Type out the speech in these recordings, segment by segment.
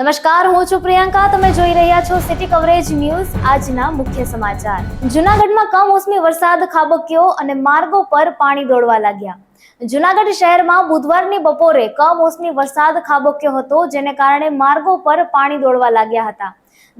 નમસ્કાર, હું છું પ્રિયંકા. તમે જોઈ રહ્યા છો સિટી કવરેજ ન્યૂઝ. આજના મુખ્ય સમાચાર. જૂનાગઢમાં કમોસમી વરસાદ ખાબક્યો અને માર્ગો પર પાણી દોડવા લાગ્યા. જૂનાગઢ શહેરમાં બુધવારની બપોરે કમોસમી વરસાદ ખાબક્યો હતો, જેને કારણે માર્ગો પર પાણી દોડવા લાગ્યા હતા.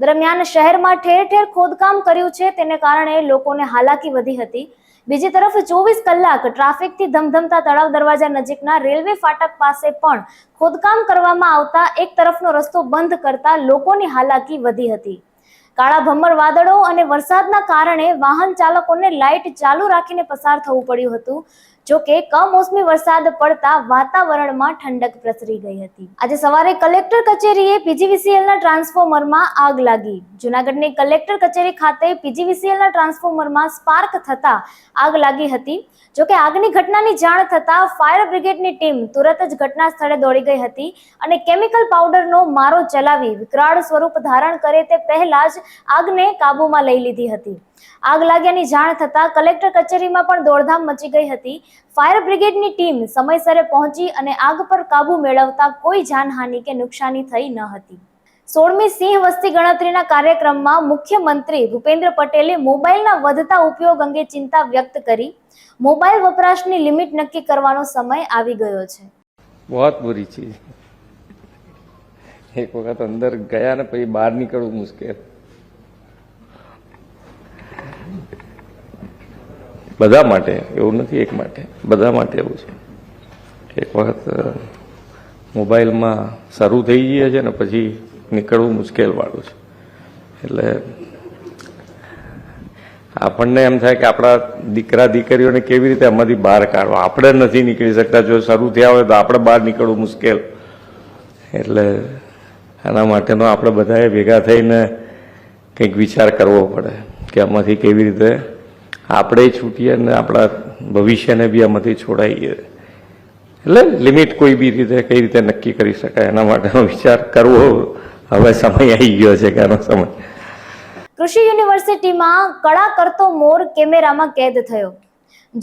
દરમિયાન શહેરમાં ઠેર ઠેર ખોદકામ કર્યું છે, તેને કારણે લોકોને હાલાકી વધી હતી. બીજી તરફ 24 કલાક ટ્રાફિકથી ધમધમતા તળાવ દરવાજા નજીકના રેલવે ફાટક પાસે પણ ખોદકામ કરવામાં આવતા એક તરફનો રસ્તો બંધ કરતા લોકોની હાલાકી વધી હતી. કાળા ભમર વાદળો અને વરસાદના કારણે વાહન ચાલકોને લાઇટ ચાલુ રાખીને પસાર થવું પડ્યું હતું. જો કે કમોસમી વરસાદ પડતા વાતાવરણમાં ઠંડક પ્રસરી ગઈ હતી. આજે સવારે કલેક્ટર કચેરીએ પીજીવીસીએલના ટ્રાન્સફોર્મરમાં આગ લાગી. જૂનાગઢની કલેક્ટર કચેરી ખાતે પીજીવીસીએલના ટ્રાન્સફોર્મરમાં સ્પાર્ક થતા આગ લાગી હતી. જો કે આગની ઘટનાની જાણ થતા ફાયર બ્રિગેડની ટીમ તુરત જ ઘટના સ્થળે દોડી ગઈ હતી અને કેમિકલ પાવડરનો મારો ચલાવી વિકરાળ સ્વરૂપ ધારણ કરે તે પહેલા જ આગને કાબૂમાં લઈ લીધી હતી. આગ લાગ્યાની જાણ થતા કલેક્ટર કચેરીમાં પણ દોડધામ મચી ગઈ હતી. ફાયર બ્રિગેડની ટીમ સમયસરે પહોંચી અને આગ પર કાબુ મેળવતા કોઈ જાનહાનિ કે નુકસાની થઈ ન હતી. 16મી સિંહ વસ્તી ગણતરીના કાર્યક્રમમાં મુખ્યમંત્રી ભૂપેન્દ્ર પટેલે મોબાઈલના વધતા ઉપયોગ અંગે ચિંતા વ્યક્ત કરી. મોબાઈલ વપરાશની લિમિટ નક્કી કરવાનો સમય આવી ગયો છે. बहुत बुरी चीज. एक वक्त अंदर गया ने પછી બહાર નીકળવું મુશ્કેલ. બધા માટે એવું નથી, એક માટે, બધા માટે એવું છે. એક વખત મોબાઈલમાં શરૂ થઈ ગયા છે ને પછી નીકળવું મુશ્કેલ વાળું છે. એટલે આપણને એમ થાય કે આપણા દીકરા દીકરીઓને કેવી રીતે આમાંથી બહાર કાઢવા. આપણે નથી નીકળી શકતા. જો શરૂ થયા હોય તો આપણે બહાર નીકળવું મુશ્કેલ. એટલે એના માટેનો આપણે બધાએ ભેગા થઈને કંઈક વિચાર કરવો પડે કે આમાંથી કેવી રીતે આપણે છૂટીએ અને આપણા ભવિષ્યને બી આમાંથી છોડાઈએ. એટલે લિમિટ કોઈ બી રીતે કઈ રીતે નક્કી કરી શકાય એના માટેનો વિચાર કરવો હવે સમય આવી ગયો છે કે આનો સમય. કૃષિ યુનિવર્સિટીમાં કળા કરતો મોર કેમેરામાં કેદ થયો.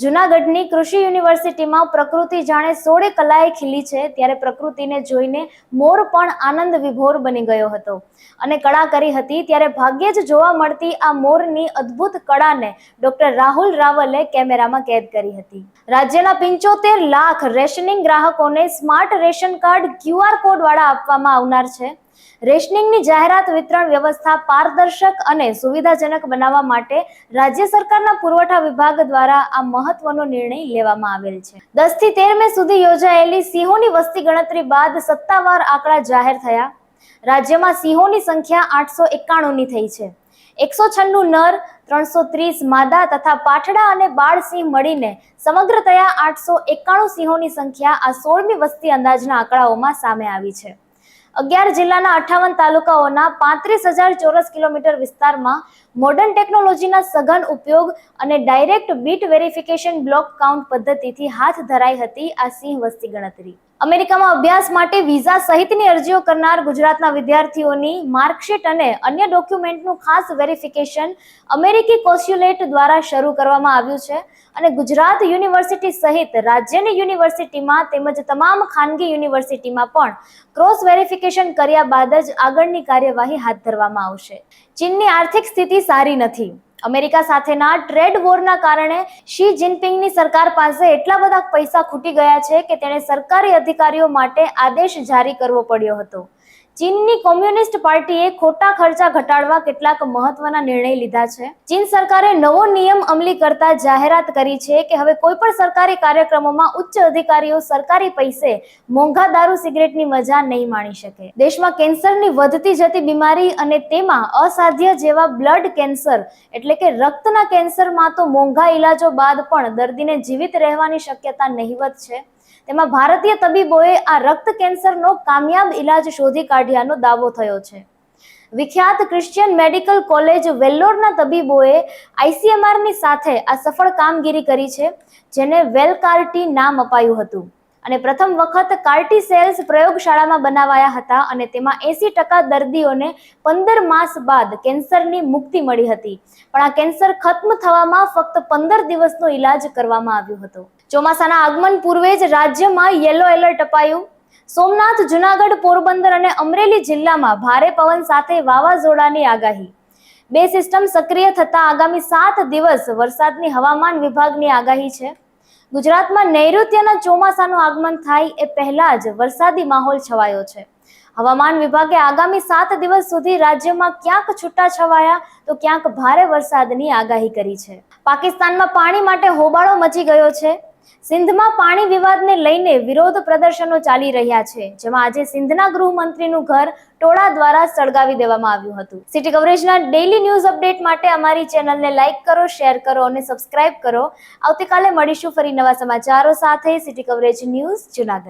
જૂનાગઢની કૃષિ યુનિવર્સિટીમાં પ્રકૃતિ જાણે 16 કલાએ ખીલી છે, ત્યારે પ્રકૃતિને જોઈને મોર પણ આનંદ વિભોર બની ગયો હતો અને કળા કરી હતી. ત્યારે ભાગ્યે જ જોવા મળતી આ મોરની અદ્ભુત કળાને ડોક્ટર રાહુલ રાવલે કેમેરામાં કેદ કરી હતી. રાજ્યના 75 લાખ રેશનિંગ ગ્રાહકોને smart ration card QR code વાળા આપવામાં આવનાર છે. રેશનિંગની જાહેરાત વિતરણ વ્યવસ્થા પારદર્શક અને સુવિધાજનક બનાવવા માટે રાજ્ય સરકારના પુરવઠા વિભાગ દ્વારા આ મહત્વનો નિર્ણય લેવામાં આવેલ છે. 10 થી 13 મે સુધી યોજાયેલી સિંહોની વસ્તી ગણતરી બાદ સત્તાવાર આંકડા જાહેર થયા. રાજ્યમાં સિંહોની સંખ્યા 891ની થઈ છે. 196 નર, 330 માદા તથા પાઠડા અને બાળ સિંહ મળીને સમગ્રતયા 891 સિંહોની સંખ્યા આ 16મી વસ્તી અંદાજના આંકડાઓમાં સામે આવી છે. 11 જિલ્લાના 58 તાલુકાઓના 35,000 ચોરસ કિલોમીટર વિસ્તારમાં મોડર્ન ટેકનોલોજીના સઘન ઉપયોગ અને direct bit verification block count પદ્ધતિથી હાથ ધરાઈ હતી આ સિંહ વસ્તી ગણતરી. અમેરિકામાં અભ્યાસ માટે વિઝા સહિતની અરજીઓ કરનાર ગુજરાતના વિદ્યાર્થીઓની માર્કશીટ અને અન્ય ડોક્યુમેન્ટનું ખાસ વેરિફિકેશન અમેરિકી કોન્સ્યુલેટ દ્વારા શરૂ કરવામાં આવ્યું છે અને ગુજરાત યુનિવર્સિટી સહિત રાજ્યની યુનિવર્સિટીમાં તેમજ તમામ ખાનગી યુનિવર્સિટીમાં પણ ક્રોસ વેરિફિકેશન કર્યા બાદ જ આગળની કાર્યવાહી હાથ ધરવામાં આવશે. ચીનની આર્થિક સ્થિતિ સારી નથી. અમેરિકા સાથેના ટ્રેડ વોરના કારણે શી જિનપિંગની સરકાર પાસે એટલા બધા પૈસા ખૂટી ગયા છે કે તેણે સરકારી અધિકારીઓ માટે આદેશ જારી કરવો પડ્યો હતો. ચીનની કોમ્યુનિસ્ટ પાર્ટીએ ખોટા ખર્ચા ઘટાડવા કેટલાક મહત્વના નિર્ણય લીધા છે. ચીન સરકારે નવો નિયમ અમલી કરતા જાહેરાત કરી છે કે હવે કોઈ પણ સરકારી કાર્યક્રમોમાં ઉચ્ચ અધિકારીઓ સરકારી પૈસે મોંઘા દારૂ સિગરેટની મજા નહીં માણી શકે. દેશમાં કેન્સરની વધતી જતી બીમારી અને તેમાં અસાધ્ય જેવા બ્લડ કેન્સર એટલે કે રક્તના કેન્સરમાં તો મોંઘા ઈલાજો બાદ પણ દર્દીને જીવિત રહેવાની શક્યતા નહિવત છે. તેમાં ભારતીય તબીબોએ આ રક્ત કેન્સરનો કામયાબ ઇલાજ શોધી કાઢ્યાનો દાવો થયો છે. વિખ્યાત ક્રિશ્ચિયન મેડિકલ કોલેજ વેલ્લોરના તબીબોએ ICMRની સાથે આ સફળ કામગીરી કરી છે, જેને વેલકાર્ટી નામ અપાયું હતું અને પ્રથમ વખત કાર્ટી સેલ્સ પ્રયોગશાળામાં બનાવાયા હતા અને તેમાં 80% દર્દીઓને 15 માસ બાદ કેન્સરની મુક્તિ મળી હતી. પણ આ કેન્સર ખત્મ થવામાં ફક્ત 15 દિવસનો ઇલાજ કરવામાં આવ્યો હતો. ચોમાસાના આગમન પૂર્વે જ રાજ્યમાં યલો એલર્ટ અપાયું. સોમનાથ, જુનાગઢ, પોરબંદર અને અમરેલી જિલ્લામાં ભારે પવન સાથે વાવાઝોડાની આગાહી. બે સિસ્ટમ સક્રિય થતા આગામી 7 દિવસ વરસાદની હવામાન વિભાગની આગાહી છે. ગુજરાતમાં નૈઋત્યના ચોમાસાનું આગમન થાય એ પહેલા જ વરસાદી માહોલ છવાયો છે. હવામાન વિભાગે આગામી 7 દિવસ સુધી રાજ્યમાં ક્યાંક છૂટાછવાયા તો ક્યાંક ભારે વરસાદની આગાહી કરી છે. પાકિસ્તાનમાં પાણી માટે હોબાળો મચી ગયો છે. સિંધમાં પાણી વિવાદને લઈને વિરોધ પ્રદર્શનો ચાલી રહ્યા છે, જેમાં આજે સિંધના ગૃહમંત્રીનું ઘર ટોળા દ્વારા સળગાવી દેવામાં આવ્યું હતું. સિટી કવરેજના ડેઇલી ન્યૂઝ અપડેટ માટે અમારી ચેનલને લાઇક કરો, શેર કરો અને સબસ્ક્રાઇબ કરો. આવતીકાલે મળીશું ફરી નવા સમાચારો સાથે. City coverage news, Junagadh.